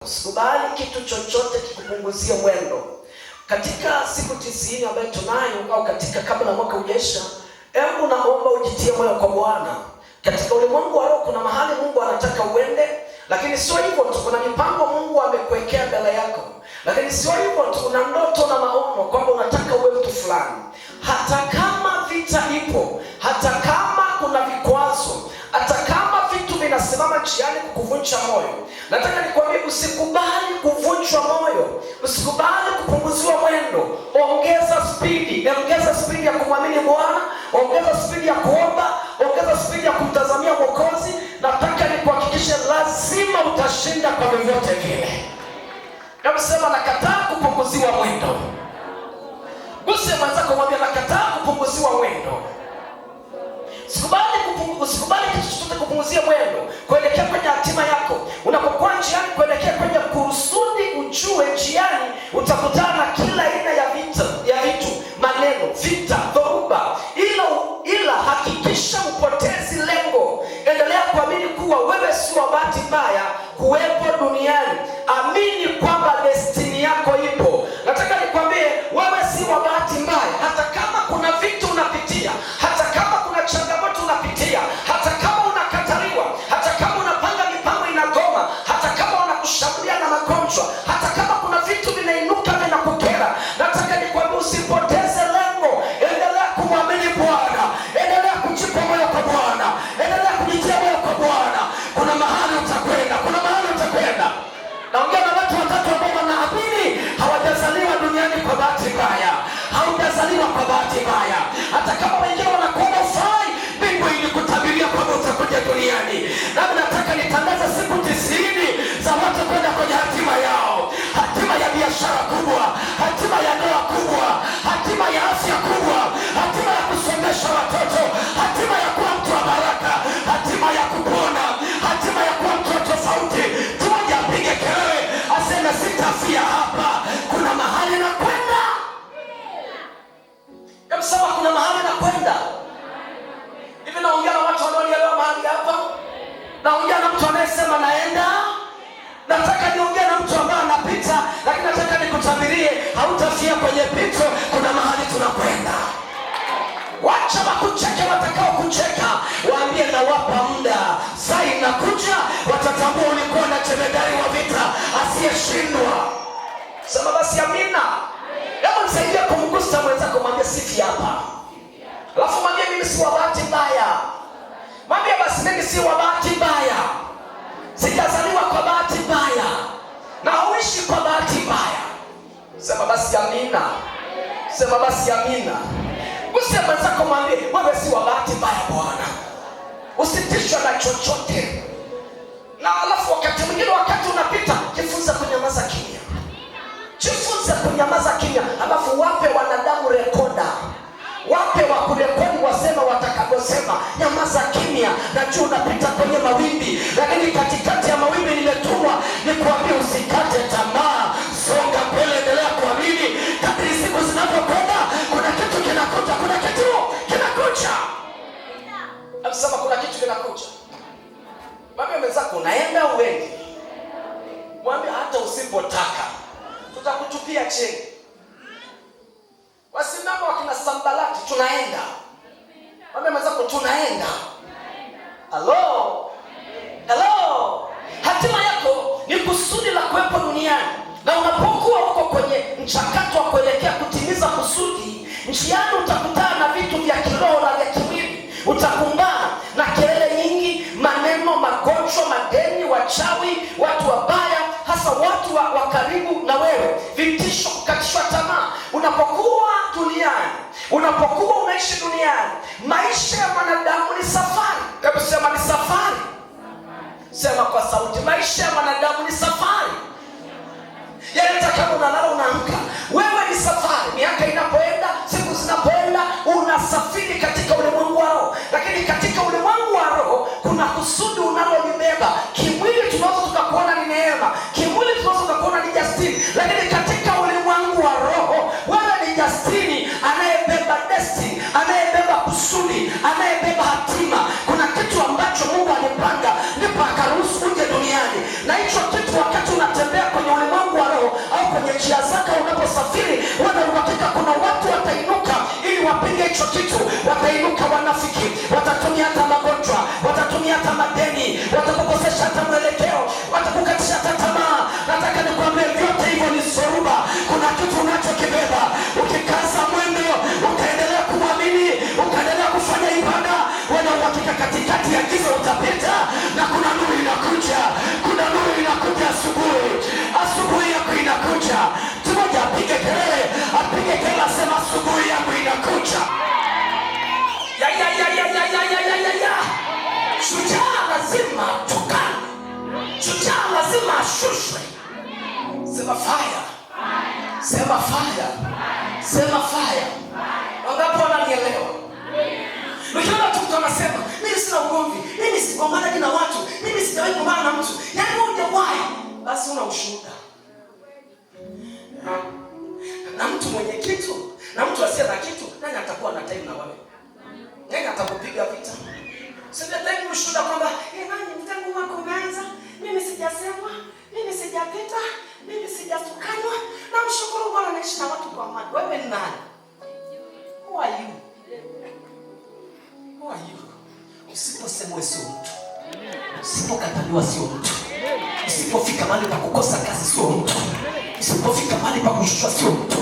Usikubali kitu chochote kikupunguzie mwendo. Katika siku 90 ambayo tunayo au katika kabla mwaka ujaisha, hebu naomba ujitie moyo kwa Bwana. Katika ulimwengu wa roho kuna mahali Mungu anataka uende, lakini sio hivyo tu, kuna mipango Mungu amekuwekea mbele yako. Lakini sio hivyo tu, kuna ndoto na maono kwamba unataka uwe mtu fulani. Hata kama vita ipo, hata kama kuna vikwazo, hata kama vitu vinasimama njiani kukuvunja moyo, nataka nikwambie usikubali kuvunjwa moyo, usikubali kupunguziwa mwendo. Ongeza spidi ya kumwamini Bwana, ongeza spidi ya kuomba, ongeza spidi ya kumtazamia Mwokozi. Nataka nikuhakikishe lazima utashinda kwa vyovyote vile. Hebu sema nakataa kupunguziwa mwendo. Guse mwenzako mwambie nakataa kupunguziwa mwendo. Usikubali kitu chochote kupunguzia mwendo kuelekea kwenye hatima yako. Unapokuwa njiani kuelekea kwenye kusudi, ujue njiani utakutana na kila aina ya vitu, maneno, vita, dhoruba. Ila hakikisha upotezi lengo. Endelea kuamini kuwa wewe si wa bahati mbaya kuwepo duniani. Amini kwamba destiny yako ipo. Nataka nikwambie wewe si wa bahati mbaya. Hata kama kuna vitu unapitia, hata kama kuna changamoto unapitia, hata kama unakataliwa, hata kama unapanga mipango inagoma, hata kama wanakushambulia na magonjwa, hata kama kuna vitu vinainuka vinakukera, nataka nikwambie usipoteze lengo. Endelea kumwamini Bwana, endelea kujipa moyo kwa Bwana, endelea kujitia moyo kwa Bwana. Kuna mahali utakwenda, kuna mahali utakwenda. Naongea na watu watatu ambao wanaamini hawajazaliwa duniani kwa bahati mbaya. Haujazaliwa kwa bahati mbaya. Hata kama wengine wanakuona ufai, Mungu ilikutabiria kwamba utakuja duniani. Nami nataka nitangaze siku 90 za watu kwenda kwenye hatima yao. Hatima ya biashara kubwa, hatima ya ndoa kubwa, hatima ya afya kubwa, hatima ya kusomesha watoto, hatima ya kuwa mtu wa baraka, hatima ya kupona, hatima ya kuwa mtu tofauti. Tumoja apige kelele aseme sitafia hapa. Kuna mahali na kwenda. Sema kuna mahali na kwenda. Hivi naongea na watu wanaonielewa mahali hapa? Naongea na mtu anayesema naenda? Nataka niongee na mtu ambaye anapita, lakini nataka nikutabirie hautafia kwenye pito. Kuna mahali tunakwenda. Wacha wakucheke watakao kucheka, waambie nawapa muda. Saa inakuja watatambua ulikuwa na jemedari wa vita asiyeshindwa. Sema basi amina. Hebu nisaidie kumgusa mwenzako, mwambie sifi hapa. Alafu mwambie mimi si wa bahati mbaya. Mwambie basi mimi si wa bahati mbaya. Sijazaliwa kwa bahati mbaya. Na huishi kwa bahati mbaya. Sema basi amina. Sema basi amina. Gusa mwenzako mwambie wewe si wa bahati mbaya bwana. Usitishwe na chochote. Na alafu wakati mwingine wakati unapita, jifunze kunyamaza kimya. Jifunze kunyamaza kimya, alafu wape wanadamu rekoda. Wape wa kurekodi wasema watakavyosema. Nyamaza kimya. Najua unapita kwenye mawimbi, lakini katikati ya mawimbi nimetumwa nikuambie usikate tamaa. Songa mbele, endelea kuamini. Kadri siku zinapokwenda, kuna kitu kinakuja, kuna kitu kinakuja. Amsema kuna kitu kinakuja. Mwambie mwenzako unaenda uende. Mwambie hata usipotaka tutakutupia cheni. Wasimama wakina Sambalati, tunaenda. Mwambie mwenzako tunaenda. Hello. Hello. Hatima yako ni kusudi la kuwepo duniani. Na unapokuwa uko kwenye mchakato wa kuelekea kutimiza kusudi, njiani utakutana na vitu vya kiroho na vya kimwili. Utakumbana na kelele nyingi, maneno, magonjwa, madeni, wachawi, watu wabaya, hasa watu wa karibu na wewe, vitisho, kukatishwa tamaa. Unapokuwa duniani, unapokuwa unaishi duniani, maisha ya mwanadamu ni safari. Hebu sema ni safari. Sema kwa sauti, maisha ya mwanadamu ni safari. Yaani kama unalala unaamka, wewe ni safari. Miaka inapoenda, siku zinapoenda, unasafiri katika ulimwengu wa roho. Lakini katika ulimwengu wa roho kuna kusudi unalolibeba. Kimwili tunaweza tukakuona ni neema, kimwili tunaweza tukakuona ni Justini, lakini katika ulimwengu wa roho wewe ni Justini anayebeba destiny, anayebeba kusudi, anayebeba hatima. Kuna kitu ambacho Mungu alipanga ndipo akaruhusu uje duniani, na hicho kitu kwenye njia zako unaposafiri, wana uhakika kuna watu watainuka ili wapinge hicho kitu. Watainuka wanafiki, watatumia hata magonjwa, watatumia hata madeni, watakukosesha hata mwelekeo, watakukatisha hata tamaa. Nataka nikwambie vyote hivyo ni soruba. Kuna kitu unachokibeba, ukikaza mwendo, ukaendelea kuamini, ukaendelea kufanya ibada, wana uhakika katikati ya giza utapita, na kuna nuru inakuja. Kuna nuru inakuja asubuhi. Asubuhi yako inakuja. Tumoja apige kelele, asema asubuhi yangu inakuja. Shujaa lazima tukane. Shujaa lazima ashushwe. Sema fire. Sema fire. Sema fire. Wangapi wananielewa? Nikiona mtu anasema mimi sina ugomvi, mimi sigombana na watu, mimi sijawahi kugombana na mtu, yaani wewe hujawahi, basi una ushuhuda. Na mtu mwenye kitu na mtu asiye na kitu, nani atakuwa na time na wewe? Nani atakupiga vita? Sijataki ushuhuda kwamba nani mtangu wako umeanza, mimi sijasema, mimi sijapita, mimi sijatukanwa, na mshukuru Bwana naishi na watu kwa amani. Wewe ni nani? Who are you? Who are you? Usiposemwe sio mtu. Usipokataliwa sio mtu. Usipofika mahali pa kukosa kazi sio mtu. Usipofika mahali pa kushushwa sio mtu.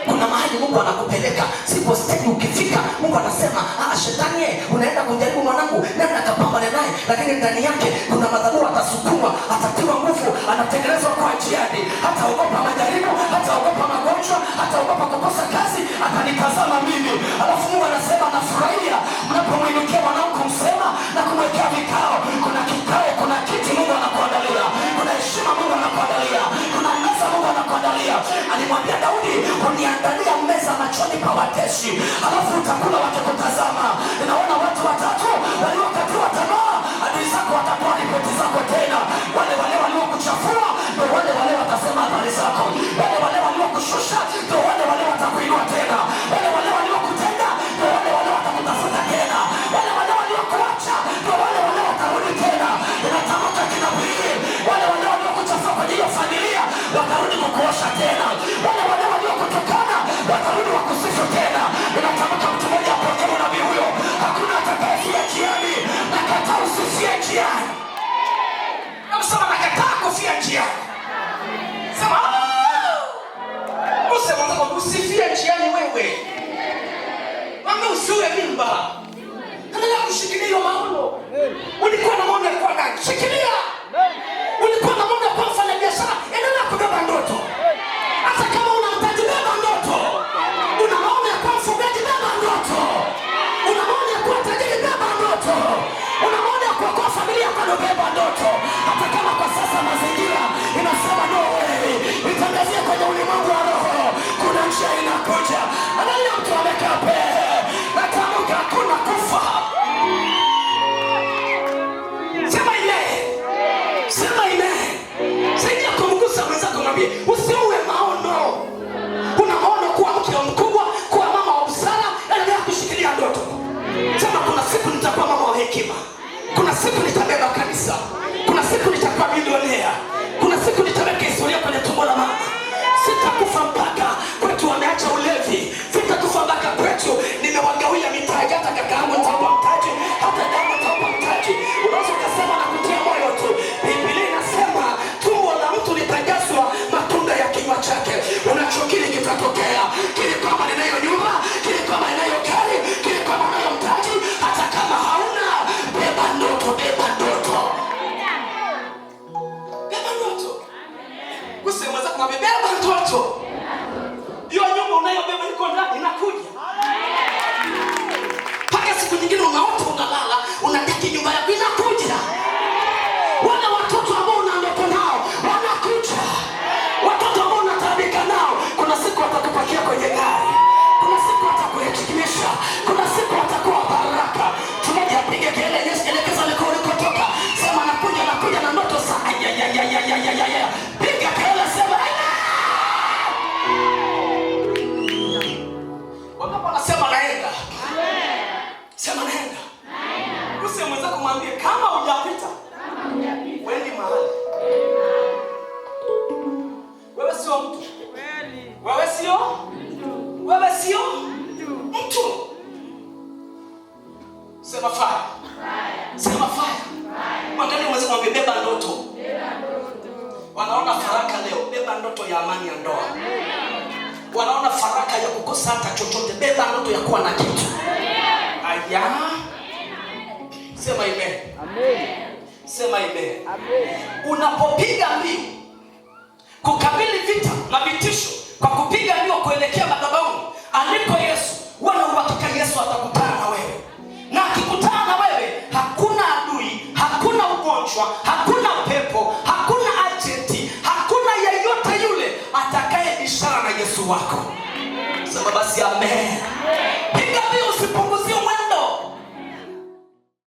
Kuna mahali Mungu anakupeleka, sipo stadi ukifika, Mungu anasema, shetani unaenda kujaribu mwanangu, nenda akapambane naye, lakini ndani yake kuna madhabahu atasukuma, atatiwa nguvu, anatengenezwa kwa jihadi. Hata ogopa majaribu, hata ogopa magonjwa, hata ogopa kukosa kazi, atanitazama mimi. Alafu Mungu anasema anafurahia mnapomwinukia mwanangu kumsema na kumwekea vikao. Kuna kikao, kuna kiti Mungu anakuandalia. Kuna heshima Mungu anakuandalia. Kuna meza Mungu anakuandalia. Alimwambia Daudi, uniandalia meza machoni pa watesi, alafu utakula wakikutazama. Ninaona watu watatu waliokatiwa tamaa, adui zako watatoa ripoti zako tena. Wale waliokuchafua ndio wale watasema habari zako. Wale waliokushusha ndio wale watakuinua tena. Wale waliokutenda ndio wale watakutafuta tena. Wale waliokuacha ndio wale watarudi tena. Inatamka kinabii, wale waliokuchafua kwenye hiyo familia watarudi kukuosha tena. Wale waliokutukana watarudi wakusifu tena. Inatamka mtu mmoja apokee nabii huyo. Hakuna atakayefia njiani. Nakataa usifie njiani. Sema nakataa kufia njiani. Sema usifie njiani wewe. Mama usiwe mimba. Endelea kushikilia hiyo maono. Ulikuwa na maono ya kuwa nani? Shikilia. Ulikuwa na maono ya kuwa mfanya biashara, endelea kubeba ndoto. Hata kama unahitaji beba ndoto. Una maono ya kuwa mfugaji, beba ndoto. Una maono ya kuwa tajiri, beba ndoto. Una maono ya kuokoa familia yako, beba ndoto. Hata kama kwa sasa mazingira inasema no way, itangazie kwenye ulimwengu wa roho. Kuna njia inakuja. Angalia mtu amekaa pale. Natamka hakuna kufa. Sema ile. Sema ile. Saidia kumgusa mwenzako, mwambie usiue maono. Kuna maono kuwa mke mkubwa, kuwa mama wa busara, endelea kushikilia ndoto. Sema kuna siku nitakuwa mama wa hekima. Kuna siku nitabeba kanisa. Kuna siku nitakuwa bilionea. Kuna siku nitaweka historia kwenye tumbo la mama. Sitakufa mpaka kwetu wameacha ulevi. Sitakufa mpaka kwetu nimewagawia mitaji. Hata kaka yangu nitawapa mtaji, hata damu nitawapa mtaji. Unaweza ukasema na kutia moyo tu. Biblia inasema tumbo la mtu litajazwa matunda ya kinywa chake. Unachokili kitatokea. Kile kama ninayo nyumba, kile kama ninayo gari, kile kama ninayo mtaji, hata kama hauna, beba ndoto, beba ndoto. Beba ndoto. Kusemeza kama beba ndoto. Hiyo nyumba unayobeba iko ndani inakuja. Paka siku nyingine unaota unalala, unataka nyumba yako inakuja. Wale watoto ambao una ndoto nao wanakuja. Watoto ambao unatabika nao, kuna siku watakupakia kwenye gari. Kuna siku watakuheshimisha. Kuna siku watakuwa baraka. Tumoja apige kelele, Yesu elekeza ulikotoka. Sema nakuja na ndoto sana. Piga kelele, sema wanasema naenda. Sema naenda. Usi mwenzako mwambie kama hujapita. Wewe ni mahali. Wewe sio mtu. Wewe sio mtu. Sema fire. Sema fire. Mwangani mwezi mwambie beba ndoto. Wanaona faraka leo, beba ndoto ya amani ya ndoa. Wanaona faraka ya kukosa hata chochote, beba ndoto ya kuwa na kitu. Aya. Sema amen. Amen. Sema amen. Amen. Unapopiga mbio kukabili vita na vitisho kwa kupiga mbio kuelekea madhabahuni aliko Yesu, wana uhakika Yesu atakutana na wewe. Na akikutana na wewe, hakuna adui, hakuna ugonjwa, hakuna pepo, hakuna agenti, hakuna yeyote yule atakaye bishara na Yesu wako. Sema basi amen.